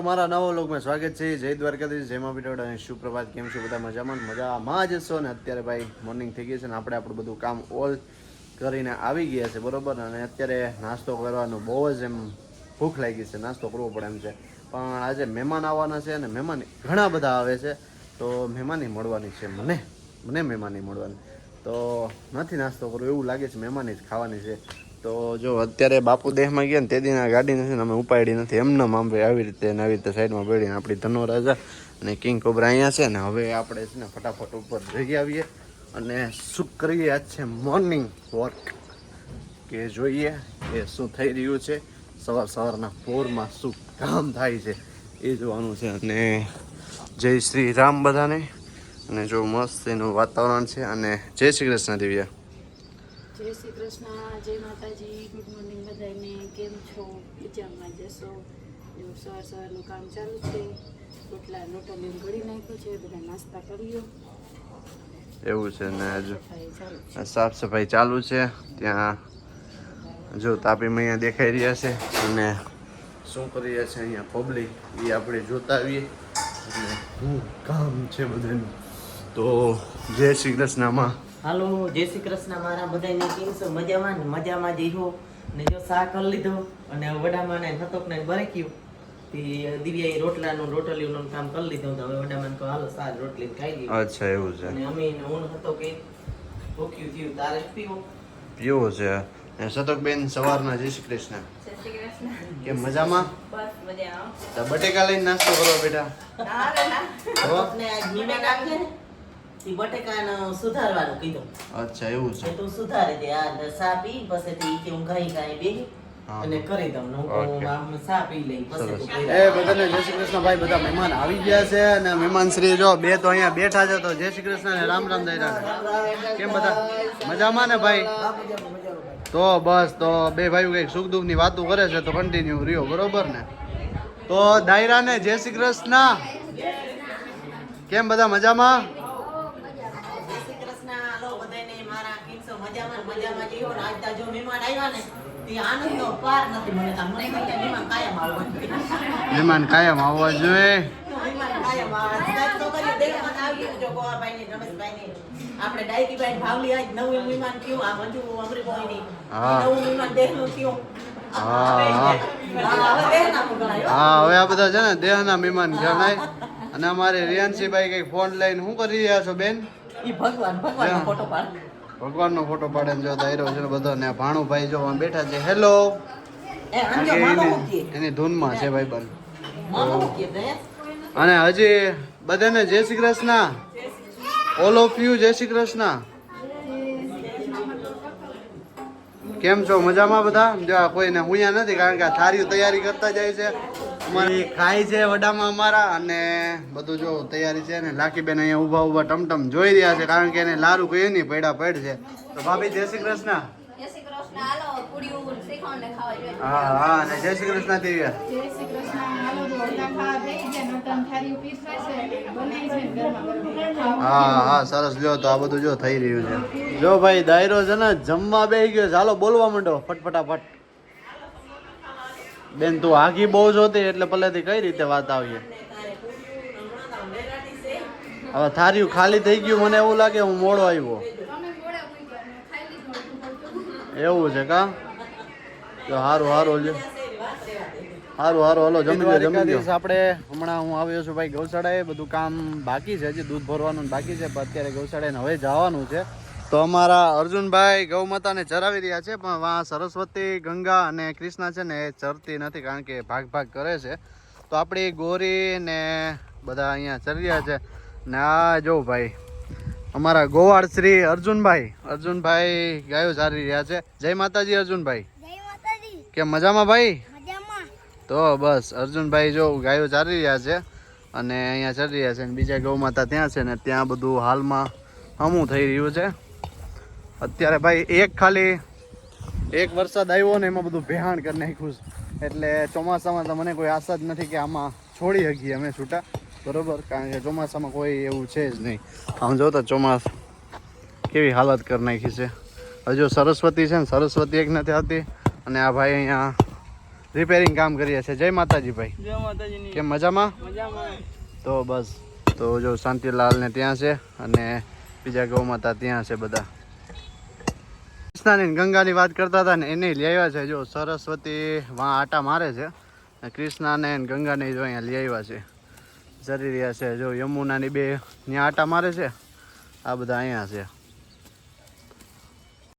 મારા નવા વ્લોગમાં સ્વાગત છે. જય દ્વારકાધીશ, જય મા પીટોડ અને સુપ્રભાત. કેમ છો બધા? મજામાં જ હશો ને? અત્યારે ભાઈ મોર્નિંગ થઈ ગઈ છે ને આપણે આપણું બધું કામ ઓલ કરીને આવી ગયા છે, બરોબર. અને અત્યારે નાસ્તો કરવાનું બહુ જ એમ ભૂખ લાગી છે, નાસ્તો કરવો પડે એમ છે. પણ આજે મહેમાન આવવાના છે અને મહેમાન ઘણા બધા આવે છે, તો મહેમાની મળવાની છે. મને મહેમાની મળવાની, તો નથી નાસ્તો કરવો એવું લાગે છે, મહેમાની જ ખાવાની છે. તો જો અત્યારે બાપુ દેહમાં ગયા ને તે દિન આ ગાડી નથી ને અમે ઉપાડી નથી, એમને આમ આવી રીતે સાઈડમાં બેડીને આપણી ધનોરાજા અને કિંગ કોબ્રા અહીંયા છે ને. હવે આપણે છે ને ફટાફટ ઉપર જઈ આવીએ અને શું કરીએ. આજ છે મોર્નિંગ વોક, કે જોઈએ કે શું થઈ રહ્યું છે સવારના પોરમાં, શું કામ થાય છે એ જોવાનું છે. અને જય શ્રી રામ બધાને. અને જો મસ્ત એનું વાતાવરણ છે. અને જય શ્રી કૃષ્ણ દિવ્યા. જય શ્રી કૃષ્ણ, જય માતાજી, ગુડ મોર્નિંગ બધાને. કેમ છો? મજામાં જશો? એવું સવારનું કામ ચાલુ છે. રોટલા લીંબ ઘડી નાખ્યું છે, બધા નાસ્તા કરીએ એવું છે ને. હજુ સાફ સફાઈ ચાલુ છે. ત્યાં જો તાપી અહીંયા દેખાઈ રહ્યા છે અને શું કરી રહ્યા છે અહીંયા પબ્લિક એ આપણે જોતા આવીએ. અને શું કામ છે બધાનું. તો જય શ્રી કૃષ્ણમાં. હાલો, જય શ્રી કૃષ્ણ મારા બધાને. કેમ છો? મજામાં ને? મજામાં જ હો ને. જો શાક કરી લીધો અને વડામાં ને નતોક ને બરેક્યું દિવ્યાએ રોટલીનું કામ કરી લીધું. તો હવે વડામાં તો હાલો શાક રોટલી ખાઈ લીધી. અચ્છા એવું છે. અને અમે ઊન હતો કે ભૂખ્યું થયું તારે પીવો છે. શતકબેન સવારના જય શ્રી કૃષ્ણ. કેમ મજામાં? બસ મજા. તો બટેકા લઈને નાસ્તો કરો બેટા. ને આજ મીના નાખે ને ઈ બટેકાને સુધારવાનું કીધું. અચ્છા એવું છે. તું સુધારી દે. આ સા પી પછી થી કે હું ઘાઈ બેહી અને કરી દઉં. હું આમ સા પી લઈ પછી તું કરી. એ બધાને જય શ્રી કૃષ્ણ ભાઈ. બધા મહેમાન આવી ગયા છે અને મહેમાન શ્રી જો બે તો અહીંયા બેઠા છે. તો જય શ્રી કૃષ્ણ ને રામ રામ દઈ. કેમ બધા મજામાં ને ભાઈ? તો બસ, તો બે ભાઈઓ કઈક સુખ દુઃખ ની વાતો કરે છે તો કન્ટિન્યુ રહ્યો, બરોબર ને. તો દાયરા ને જય શ્રી કૃષ્ણ. કેમ બધા મજામાં? મહેમાન કાયમ આવવા જોઈએ. આપણે ડાયકીભાઈ ભાવલી આજ નવું મહેમાન થયું. આ મંજુ અમરીભાઈ ની નવું મહેમાન દેહનું થયું. હા, હવે આ બધા છે ને દેહના મહેમાન ગણાય. અને અમારે રિયાનસીભાઈ કઈક ફોન લઈને શું કરી રહ્યા છો બેન? ઈ ભગવાનનો ફોટો પાડ. ભગવાનનો ફોટો પાડે ને જો દાયરો છે ને બધો. ને ભાણુભાઈ જો બેઠા છે. હેલો. એની ધૂનમાં છે ભાઈ બન. અને હજી બધાને જય Shri Krishna. All of you જય શ્રી કૃષ્ણ. કેમ છો? મજામાં બધા? જો કોઈને હુંયા નથી, કારણ કે આ થારીઓ તૈયારી કરતા જાય છે. અમારી ખાય છે વડામાં અમારા, અને બધું જો તૈયારી છે. ને લાકીબેન અહીંયા ઊભા ટમટમ જોઈ રહ્યા છે, કારણ કે એને લારું કહીએ નહીં પૈડા પડ છે. તો ભાભી જય શ્રી કૃષ્ણ. હા હા, અને જય શ્રી કૃષ્ણ દિવ્યા. હા હા, સરસ. લ્યો તો આ બધું જો થઈ રહ્યું છે. જો ભાઈ દાયરો છે ને જમવા બેસી ગયો. ચાલો બોલવા માંડો ફટફટાફટ. બેન તું આગી બહુ જોતી એટલે પહેલેથી કઈ રીતે વાત આવીએ. હવે થાર્યું ખાલી થઈ ગયું, મને એવું લાગે હું મોડો આવ્યો એવું છે કા? તો સારું હાલો જમી લો. આપણે હમણાં હું આવ્યો છું ભાઈ ગૌશાળાએ. બધું કામ બાકી છે, હજી દૂધ ભરવાનું બાકી છે, પણ અત્યારે ગૌશાળાએ હવે જવાનું છે. તો અમારા અર્જુનભાઈ ગૌ માતાને ચરાવી રહ્યા છે, પણ વાં સરસ્વતી, ગંગા અને કૃષ્ણા છે ને એ ચરતી નથી, કારણ કે ભાગ કરે છે. તો આપણી ગોરી ને બધા અહીંયા ચરી રહ્યા છે. ને આ જો ભાઈ અમારા ગોવાળ શ્રી અર્જુનભાઈ ગાયો ચારી રહ્યા છે. જય માતાજી અર્જુનભાઈ. કેમ મજામાં ભાઈ? તો બસ અર્જુનભાઈ જો ગાયો ચારી રહ્યા છે અને અહીંયા ચરી રહ્યા છે. અને બીજા ગૌ માતા ત્યાં છે ને ત્યાં બધું હાલમાં હમું થઈ રહ્યું છે અત્યારે ભાઈ. એક વરસાદ આવ્યો ને એમાં બધું ભેહાણ કરી નાખ્યું છે. એટલે ચોમાસામાં તો મને કોઈ આશા જ નથી કે આમાં છોડી શકીએ અમે છૂટા, બરોબર. કારણ કે ચોમાસામાં કોઈ એવું છે જ નહીં. આમ જોતા ચોમાસા કેવી હાલત કરી નાખી છે. હજુ સરસ્વતી છે ને સરસ્વતી એક નથી આવતી. અને આ ભાઈ અહીંયા રિપેરિંગ કામ કરીએ છીએ. જય માતાજી ભાઈ. જય માતાજીની. કેમ મજામાં? મજામાં. તો બસ તો જો શાંતિલાલ ને ત્યાં છે અને બીજા ગૌ માતા ત્યાં છે બધા. કૃષ્ણાની ગંગાની વાત કરતા હતા ને એને લઈ આવ્યા છે. જો સરસ્વતી વાં આટા મારે છે. કૃષ્ણાને ગંગાને જો અહીંયા લઈ આવ્યા છે. જરી રહ્યા છે. જો યમુનાની બે ત્યાં આટા મારે છે. આ બધા અહીંયા છે.